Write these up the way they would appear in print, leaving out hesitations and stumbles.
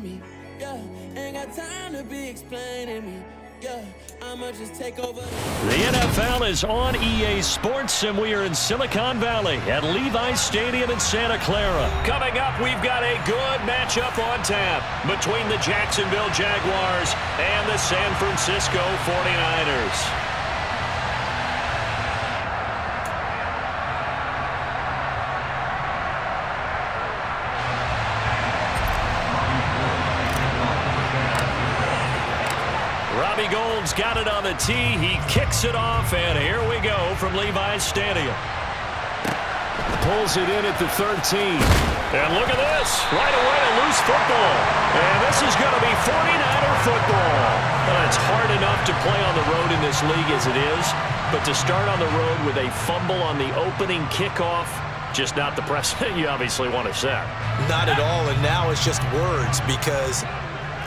me, yeah, ain't got time to be explaining me, yeah, I'ma just take over. The NFL is on EA Sports, and we are in Silicon Valley at Levi's Stadium in Santa Clara. Coming up, we've got a good matchup on tap between the Jacksonville Jaguars and the San Francisco 49ers. Gold's got it on the tee. He kicks it off, and here we go from Levi's Stadium. Pulls it in at the 13. And look at this. Right away, a loose football. And this is going to be 49er football. It's hard enough to play on the road in this league as it is, but to start on the road with a fumble on the opening kickoff, just not the precedent you obviously want to set. Not at all, and now it's just words because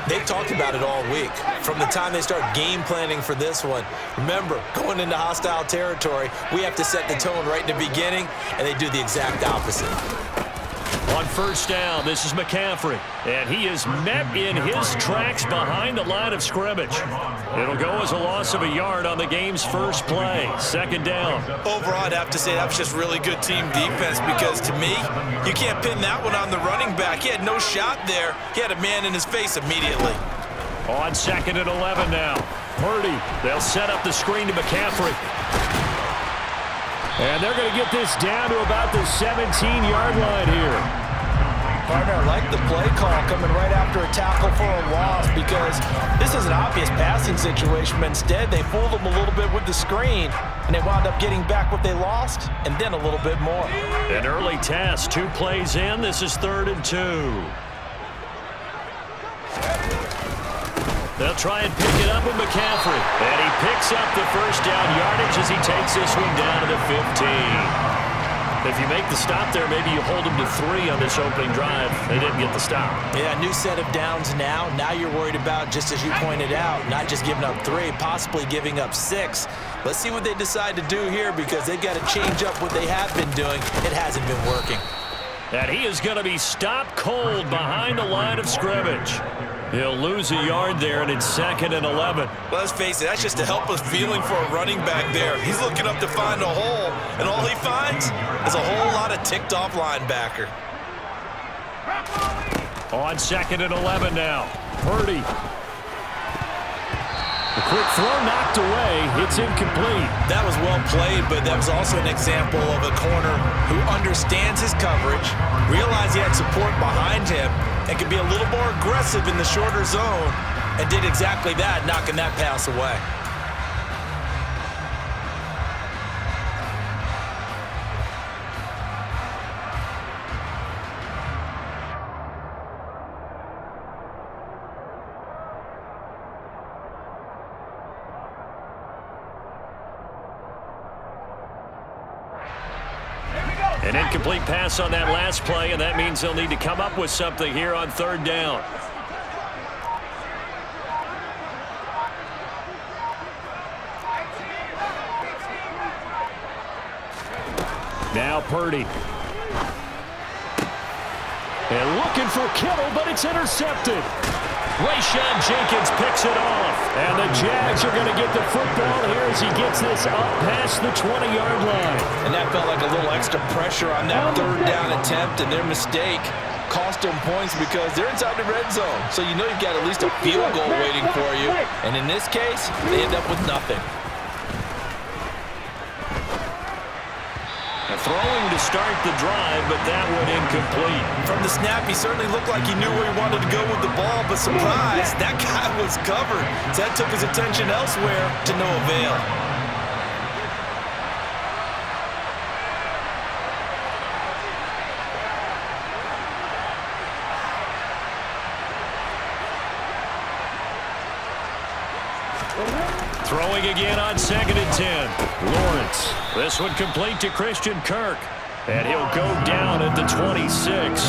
they've talked about it all week. From the time they start game planning for this one, remember, going into hostile territory, we have to set the tone right in the beginning, and they do the exact opposite. On first down, this is McCaffrey, and he is met in his tracks behind the line of scrimmage. It'll go as a loss of a yard on the game's first play. Second down. Overall, I'd have to say that was just really good team defense because, to me, you can't pin that one on the running back. He had no shot there. He had a man in his face immediately. On second and 11 now. Purdy, they'll set up the screen to McCaffrey. And they're going to get this down to about the 17-yard line here. Partner, I like the play call coming right after a tackle for a loss because this is an obvious passing situation, but instead they fooled them a little bit with the screen, and they wound up getting back what they lost and then a little bit more. An early test, 2 plays in. This is 3rd and 2. They'll try and pick it up with McCaffrey. And he picks up the first down yardage as he takes this one down to the 15. If you make the stop there, maybe you hold them to 3 on this opening drive. They didn't get the stop. Yeah, new set of downs now. Now you're worried about, just as you pointed out, not just giving up 3, possibly giving up 6. Let's see what they decide to do here because they've got to change up what they have been doing. It hasn't been working. And he is going to be stopped cold behind the line of scrimmage. He'll lose a yard there, and it's 2nd and 11. Well, let's face it, that's just a helpless feeling for a running back there. He's looking up to find a hole, and all he finds is a whole lot of ticked-off linebacker. On 2nd and 11 now. Purdy. The quick throw knocked away. It's incomplete. That was well played, but that was also an example of a corner who understands his coverage, realized he had support behind him, and could be a little more aggressive in the shorter zone, and did exactly that, knocking that pass away. An incomplete pass on that last play, and that means they'll need to come up with something here on 3rd down. Now Purdy. And looking for Kittle, but it's intercepted. Rayshawn Jenkins picks it off. And the Jags are going to get the football here as he gets this up past the 20-yard line. And that felt like a little extra pressure on that 3rd down attempt, and their mistake cost them points because they're inside the red zone. So you know you've got at least a field goal waiting for you. And in this case, they end up with nothing. Throwing to start the drive, but that one incomplete. From the snap, he certainly looked like he knew where he wanted to go with the ball, but surprise, that guy was covered. So that took his attention elsewhere to no avail. Throwing again on 2nd and 10. Lawrence. This one complete to Christian Kirk. And he'll go down at the 26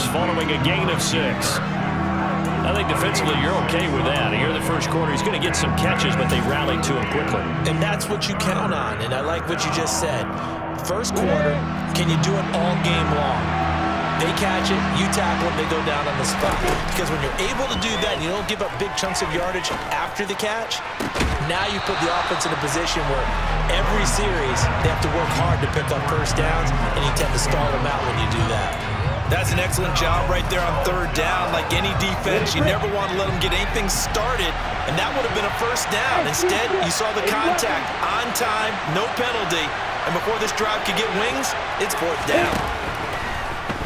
following a gain of 6. I think defensively you're okay with that. Here in the first quarter, he's going to get some catches, but they rallied to him quickly. And that's what you count on, and I like what you just said. First quarter, can you do it all game long? They catch it, you tackle them, they go down on the spot. Because when you're able to do that and you don't give up big chunks of yardage after the catch, now you put the offense in a position where every series they have to work hard to pick up first downs, and you tend to stall them out when you do that. That's an excellent job right there on third down. Like any defense, you never want to let them get anything started, and that would have been a first down. Instead, you saw the contact on time, no penalty, and before this drive could get wings, it's fourth down.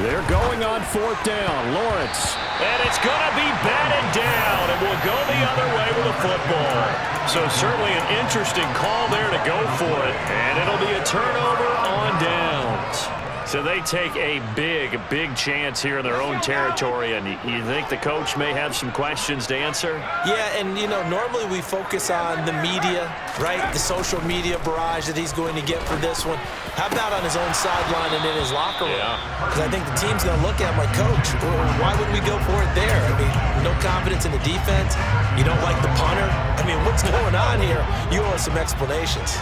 They're going on fourth down. Lawrence. And it's going to be batted down, and will go the other way with a football. So certainly an interesting call there to go for it, and it'll be a turnover on downs. So they take a big, big chance here in their own territory, and you think the coach may have some questions to answer? Yeah, and, you know, normally we focus on the media, right, the social media barrage that he's going to get for this one. How about on his own sideline and in his locker room? Because I think the team's going to look at him like, Coach, why would we go for it there? I mean, no confidence in the defense. You don't like the punter. I mean, what's going on here? You owe us some explanations.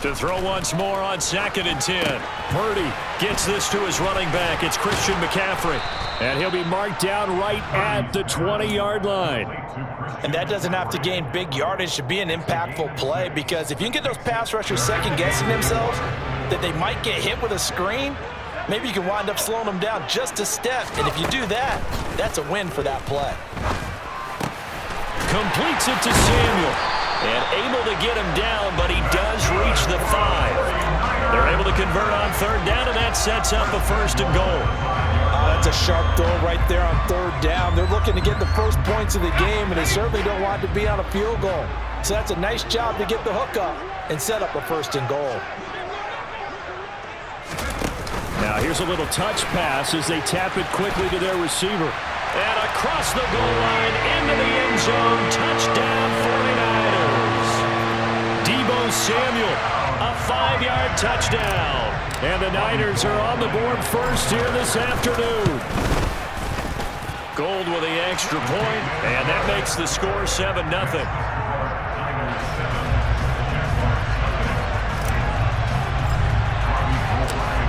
To throw once more on 2nd and 10. Purdy gets this to his running back. It's Christian McCaffrey. And he'll be marked down right at the 20-yard line. And that doesn't have to gain big yardage to be an impactful play, because if you can get those pass rushers second-guessing themselves that they might get hit with a screen, maybe you can wind up slowing them down just a step. And if you do that, that's a win for that play. Completes it to Samuel. And able to get him down, but he does reach the 5. They're able to convert on third down, and that sets up a 1st and goal. That's a sharp throw right there on third down. They're looking to get the first points of the game, and they certainly don't want to be on a field goal. So that's a nice job to get the hook up and set up a 1st and goal. Now here's a little touch pass as they tap it quickly to their receiver. And across the goal line into the end zone. Touchdown 49ers. Deebo Samuel, a 5-yard touchdown. And the Niners are on the board first here this afternoon. Gold with the extra point, and that makes the score 7-0.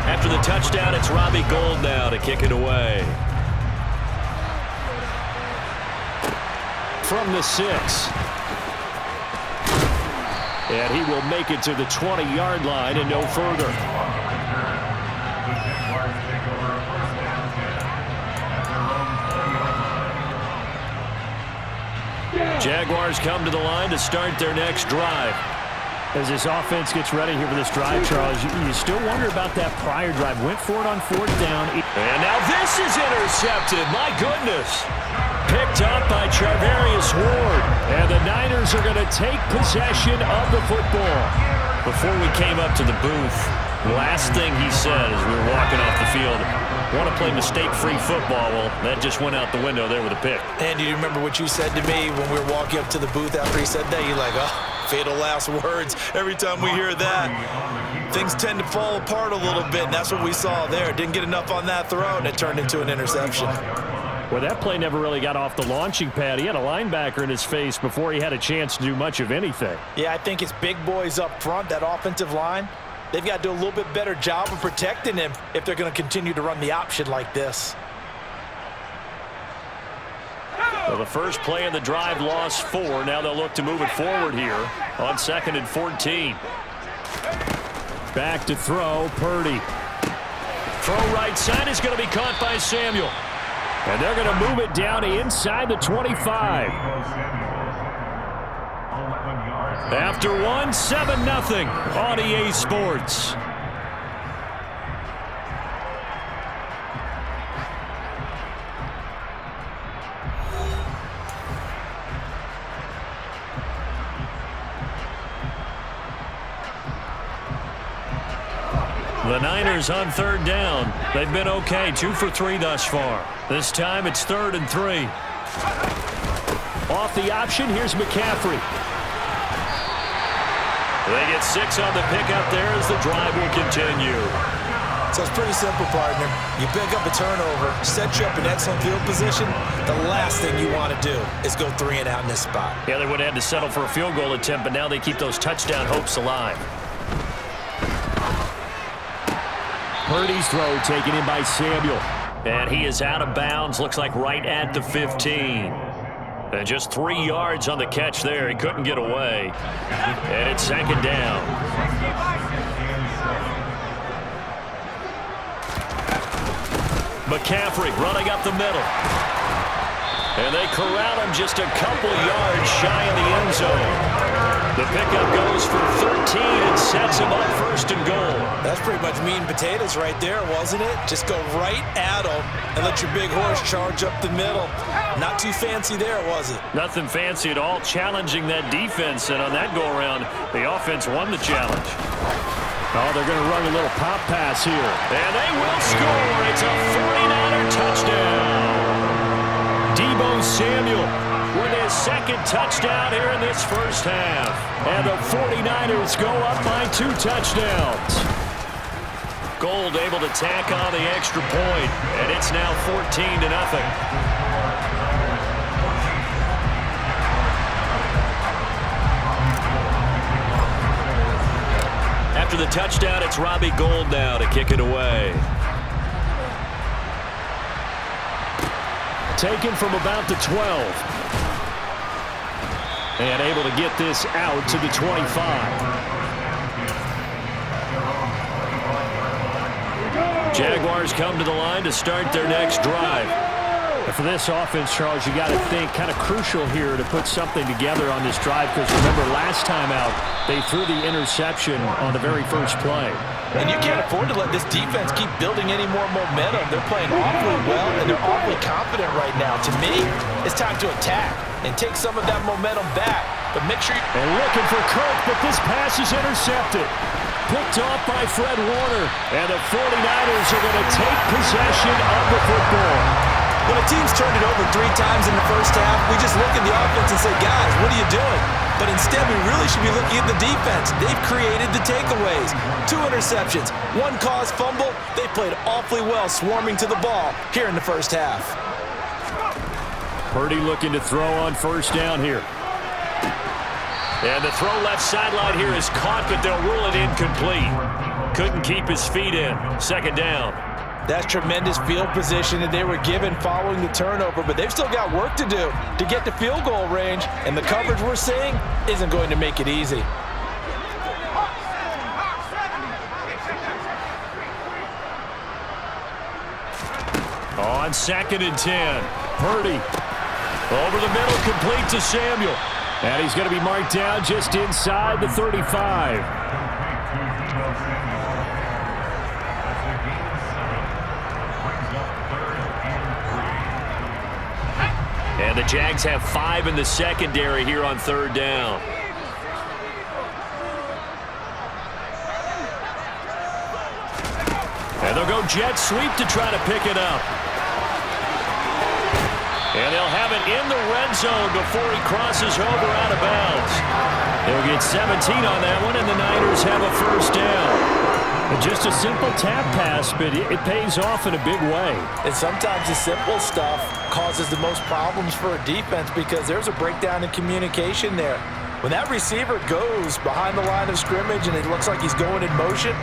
After the touchdown, it's Robbie Gould now to kick it away. From the 6. And he will make it to the 20-yard line and no further. Jaguars come to the line to start their next drive. As this offense gets ready here for this drive, Charles, you still wonder about that prior drive. Went for it on 4th down. And now this is intercepted. My goodness. Picked up by Charvarius Ward. And the Niners are going to take possession of the football. Before we came up to the booth, last thing he said as we were walking off the field, want to play mistake-free football. Well, that just went out the window there with a pick. And do you remember what you said to me when we were walking up to the booth after he said that? You're like, oh, fatal last words. Every time we hear that, things tend to fall apart a little bit, and that's what we saw there. Didn't get enough on that throw, and it turned into an interception. Well, that play never really got off the launching pad. He had a linebacker in his face before he had a chance to do much of anything. Yeah, I think it's big boys up front, that offensive line. They've got to do a little bit better job of protecting him if they're going to continue to run the option like this. Well, the first play of the drive lost 4. Now they'll look to move it forward here on 2nd and 14. Back to throw, Purdy. Throw right side is going to be caught by Samuel. And they're going to move it down inside the 25. After 7-0 on EA Sports. The Niners on 3rd down. They've been okay, 2 for 3 thus far. This time it's 3rd and 3. Off the option, here's McCaffrey. They get 6 on the pickup there as the drive will continue. So it's pretty simple, partner. You pick up a turnover, set you up in excellent field position. The last thing you want to do is go 3 and out in this spot. Yeah, they would have had to settle for a field goal attempt, but now they keep those touchdown hopes alive. Purdy's throw taken in by Samuel. And he is out of bounds, looks like right at the 15. And just 3 yards on the catch there. He couldn't get away. And it's second down. McCaffrey running up the middle. And they corral him just a couple yards shy of the end zone. The pickup goes for 13 and sets him up first and goal. That's pretty much meat and potatoes right there, wasn't it? Just go right at him and let your big horse charge up the middle. Not too fancy there, was it? Nothing fancy at all, challenging that defense. And on that go-around, the offense won the challenge. Oh, they're going to run a little pop pass here. And they will score. It's a 49er touchdown. Deebo Samuel with his second touchdown here in this first half. And the 49ers go up by 2 touchdowns. Gold able to tack on the extra point, and it's now 14-0. After the touchdown, it's Robbie Gould now to kick it away. Taken from about the 12. And able to get this out to the 25. Jaguars come to the line to start their next drive. For this offense, Charles, you got to think kind of crucial here to put something together on this drive, because remember last time out they threw the interception on the very first play. And you can't afford to let this defense keep building any more momentum. They're playing awfully well, and they're awfully confident right now. To me, it's time to attack and take some of that momentum back. But make sure and looking for Kirk, but this pass is intercepted. Picked off by Fred Warner. And the 49ers are going to take possession of the football. When a team's turned it over 3 times in the first half, we just look at the offense and say, guys, what are you doing? But instead, we really should be looking at the defense. They've created the takeaways. 2 interceptions, 1 caused fumble. They played awfully well swarming to the ball here in the first half. Purdy looking to throw on first down here. And the throw left sideline here is caught, but they'll rule it incomplete. Couldn't keep his feet in. Second down. That's tremendous field position that they were given following the turnover, but they've still got work to do to get to field goal range, and the coverage we're seeing isn't going to make it easy. On 2nd and 10, Purdy over the middle, complete to Samuel. And he's going to be marked down just inside the 35. And the Jags have 5 in the secondary here on 3rd down. And they'll go jet sweep to try to pick it up. And they'll have it in the red zone before he crosses over out of bounds. They'll get 17 on that one, and the Niners have a first down. And just a simple tap pass, but it pays off in a big way. And sometimes the simple stuff causes the most problems for a defense because there's a breakdown in communication there. When that receiver goes behind the line of scrimmage and it looks like he's going in motion,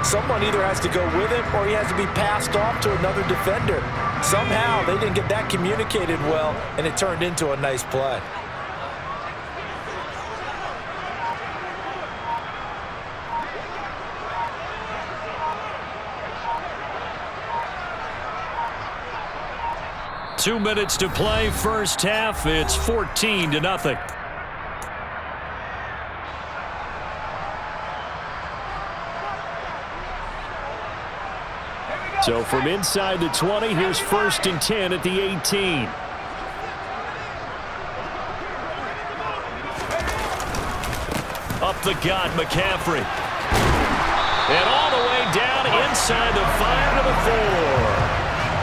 someone either has to go with him or he has to be passed off to another defender. Somehow they didn't get that communicated well, and it turned into a nice play. Two minutes to play, first half. It's 14-0. So from inside the 20, here's 1st and 10 at the 18. Up the gut, McCaffrey. And all the way down inside the 5 to the 4.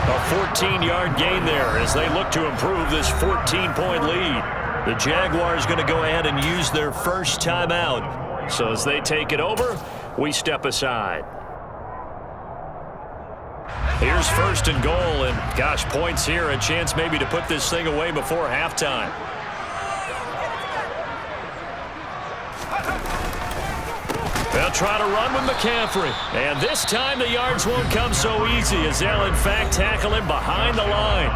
A 14-yard gain there as they look to improve this 14-point lead. The Jaguars going to go ahead and use their first timeout. So as they take it over, we step aside. Here's 1st and goal, and gosh, points here, a chance maybe to put this thing away before halftime. They'll try to run with McCaffrey. And this time the yards won't come so easy as they'll, in fact, tackle him behind the line.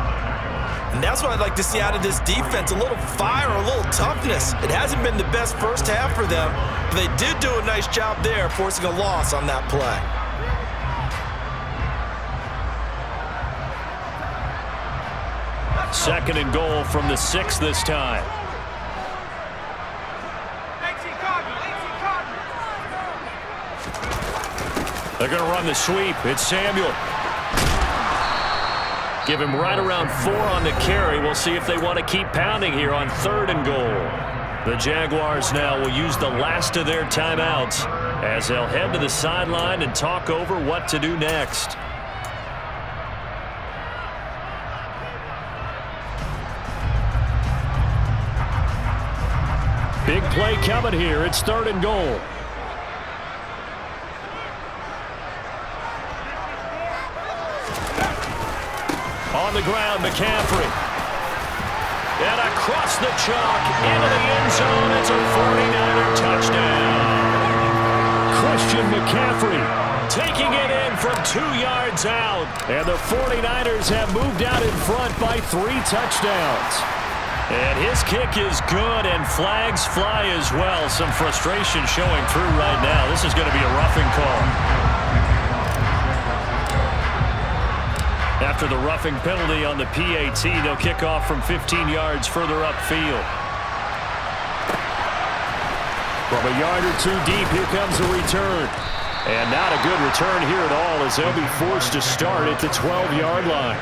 And that's what I'd like to see out of this defense, a little fire, a little toughness. It hasn't been the best first half for them, but they did do a nice job there forcing a loss on that play. Second and goal from the 6 this time. They're going to run the sweep. It's Samuel. Give him right around 4 on the carry. We'll see if they want to keep pounding here on 3rd and goal. The Jaguars now will use the last of their timeouts as they'll head to the sideline and talk over what to do next. Big play coming here. It's 3rd and goal. On the ground, McCaffrey. And across the chalk into the end zone. It's a 49er touchdown. Christian McCaffrey taking it in from 2 yards out. And the 49ers have moved out in front by 3 touchdowns. And his kick is good, and flags fly as well. Some frustration showing through right now. This is going to be a roughing call. After the roughing penalty on the PAT, they'll kick off from 15 yards further upfield. From a yard or 2 deep, here comes a return. And not a good return here at all as they'll be forced to start at the 12-yard line.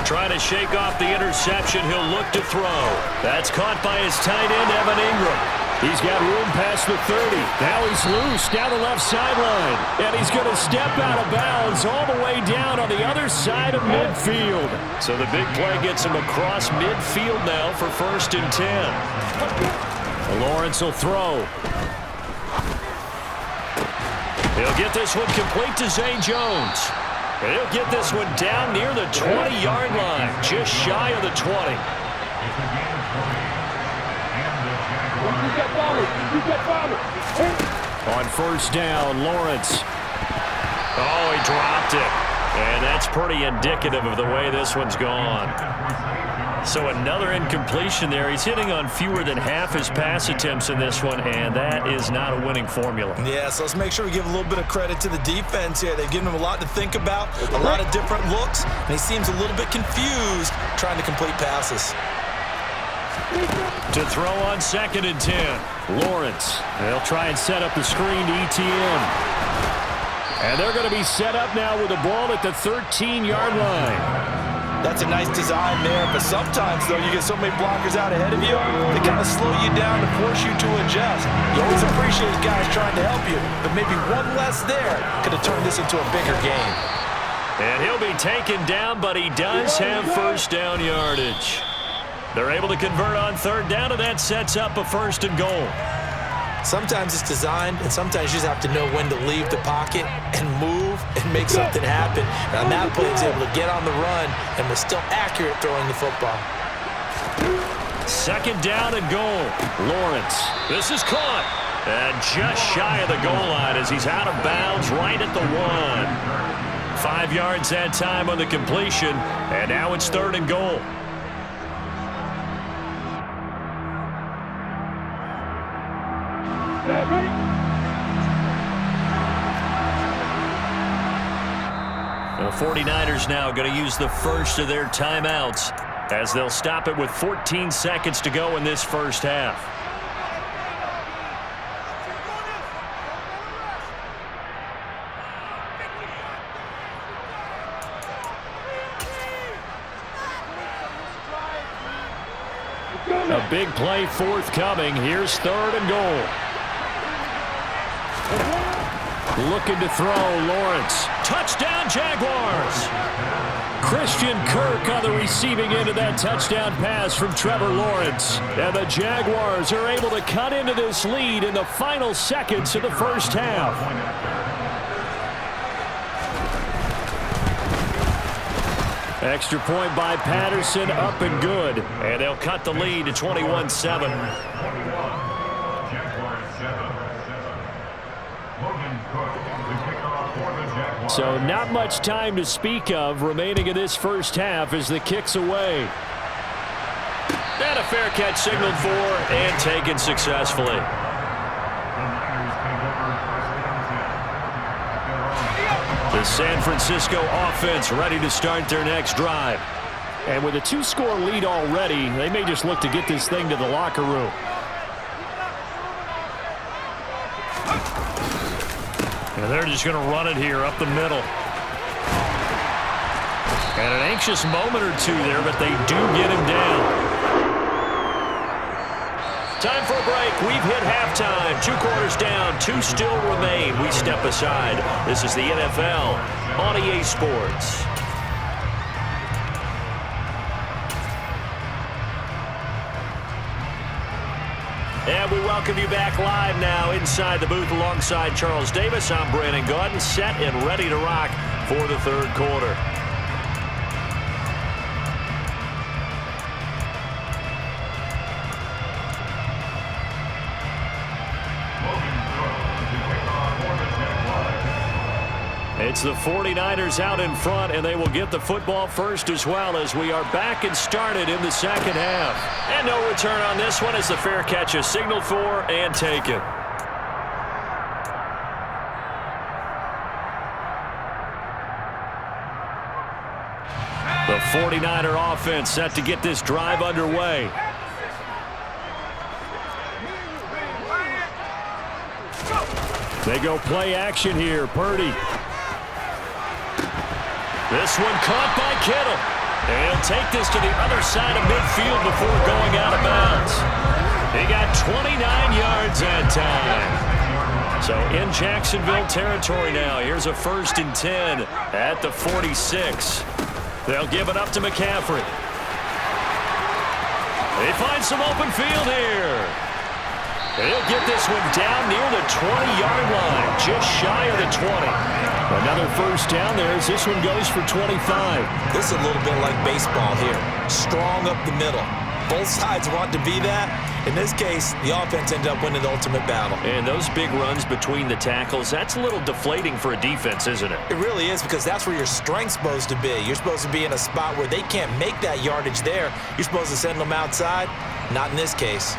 Trying to shake off the interception. He'll look to throw. That's caught by his tight end, Evan Ingram. He's got room past the 30. Now he's loose down the left sideline. And he's going to step out of bounds all the way down on the other side of midfield. So the big play gets him across midfield now for 1st and 10. Lawrence will throw. He'll get this one complete to Zay Jones. He'll get this one down near the 20-yard line, just shy of the 20. On 1st down, Lawrence. Oh, he dropped it. And that's pretty indicative of the way this one's gone. So another incompletion there. He's hitting on fewer than half his pass attempts in this one, and that is not a winning formula. Yeah, so let's make sure we give a little bit of credit to the defense here. They've given him a lot to think about, a lot of different looks, and he seems a little bit confused trying to complete passes. To throw on 2nd and 10. Lawrence. They'll try and set up the screen to ETN. And they're going to be set up now with the ball at the 13-yard line. That's a nice design there, but sometimes, though, you get so many blockers out ahead of you, they kind of slow you down to force you to adjust. You always appreciate guys trying to help you, but maybe one less there could have turned this into a bigger game. And he'll be taken down, but he does have 1st down yardage. They're able to convert on 3rd down, and that sets up a 1st and goal. Sometimes it's designed, and sometimes you just have to know when to leave the pocket and move and make something happen. And on that play, he's able to get on the run and was still accurate throwing the football. 2nd down and goal. Lawrence. This is caught. And just shy of the goal line as he's out of bounds right at the 1. 5 yards that time on the completion, and now it's 3rd and goal. The 49ers now going to use the first of their timeouts as they'll stop it with 14 seconds to go in this first half. A big play forthcoming. Here's 3rd and goal. Looking to throw, Lawrence. Touchdown, Jaguars! Christian Kirk on the receiving end of that touchdown pass from Trevor Lawrence. And the Jaguars are able to cut into this lead in the final seconds of the first half. Extra point by Patterson, up and good. And they'll cut the lead to 21-7. So not much time to speak of remaining in this first half as the kick's away. And a fair catch signaled for and taken successfully. The San Francisco offense ready to start their next drive. And with a 2-score lead already, they may just look to get this thing to the locker room. And they're just going to run it here up the middle. And an anxious moment or two there, but they do get him down. Time for a break. We've hit halftime. 2 quarters down. 2 still remain. We step aside. This is the NFL on EA Sports. And we welcome you back live now inside the booth alongside Charles Davis. I'm Brandon Gaudin, set and ready to rock for the third quarter. It's the 49ers out in front, and they will get the football first as well as we are back and started in the second half. And no return on this one as the fair catch is signaled for and taken. The 49er offense set to get this drive underway. They go play action here. Purdy. This one caught by Kittle. He'll take this to the other side of midfield before going out of bounds. He got 29 yards that time. So in Jacksonville territory now. Here's a 1st and 10 at the 46. They'll give it up to McCaffrey. They find some open field here. He'll get this one down near the 20-yard line, just shy of the 20. Another first down there as this one goes for 25. This is a little bit like baseball here. Strong up the middle. Both sides want to be that. In this case, the offense ended up winning the ultimate battle. And those big runs between the tackles, that's a little deflating for a defense, isn't it? It really is, because that's where your strength's supposed to be. You're supposed to be in a spot where they can't make that yardage there. You're supposed to send them outside. Not in this case.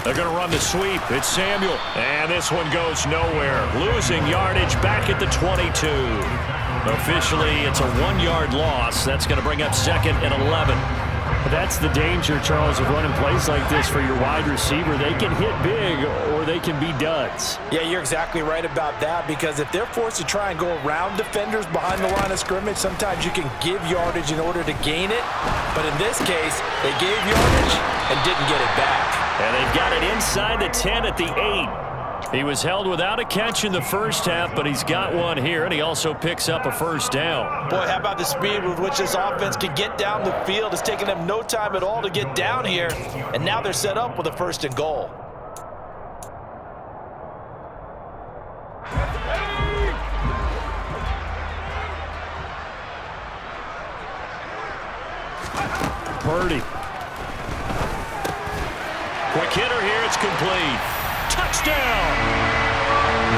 They're going to run the sweep. It's Samuel. And this one goes nowhere. Losing yardage back at the 22. Officially, it's a 1-yard loss. That's going to bring up 2nd and 11. That's the danger, Charles, of running plays like this for your wide receiver. They can hit big or they can be duds. Yeah, you're exactly right about that, because if they're forced to try and go around defenders behind the line of scrimmage, sometimes you can give yardage in order to gain it. But in this case, they gave yardage and didn't get it back. And they've got it inside the 10 at the 8. He was held without a catch in the first half, but he's got one here, and he also picks up a first down. Boy, how about the speed with which this offense can get down the field? It's taken them no time at all to get down here, and now they're set up with a 1st and goal. Purdy. Quick hitter here, it's complete. Touchdown!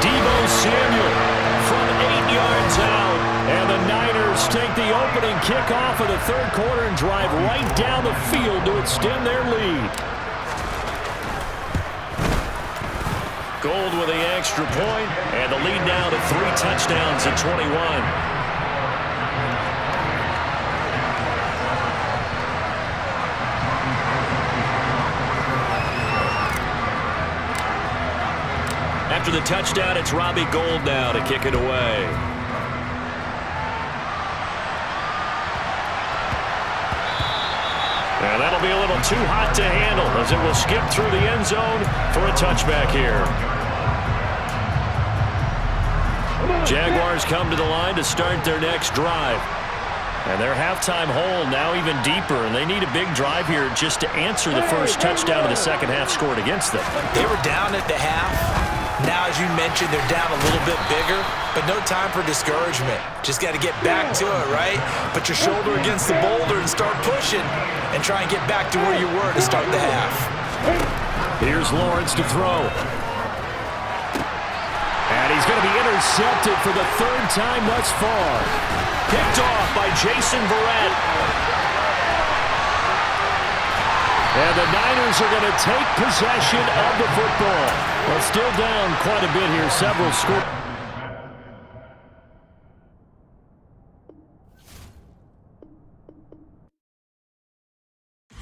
Deebo Samuel from 8 yards out. And the Niners take the opening kickoff of the third quarter and drive right down the field to extend their lead. Gold with the extra point, and the lead now to 3 touchdowns at 21. After the touchdown, it's Robbie Gould now to kick it away. And that'll be a little too hot to handle as it will skip through the end zone for a touchback here. Jaguars come to the line to start their next drive. And their halftime hole now even deeper, and they need a big drive here just to answer the first touchdown of the second half scored against them. They were down at the half. Now, as you mentioned, they're down a little bit bigger, but no time for discouragement. Just got to get back to it, right? Put your shoulder against the boulder and start pushing and try and get back to where you were to start the half. Here's Lawrence to throw. And he's going to be intercepted for the third time thus far. Picked off by Jason Verrett. And the Niners are going to take possession of the football. Well, still down quite a bit here. Several scores.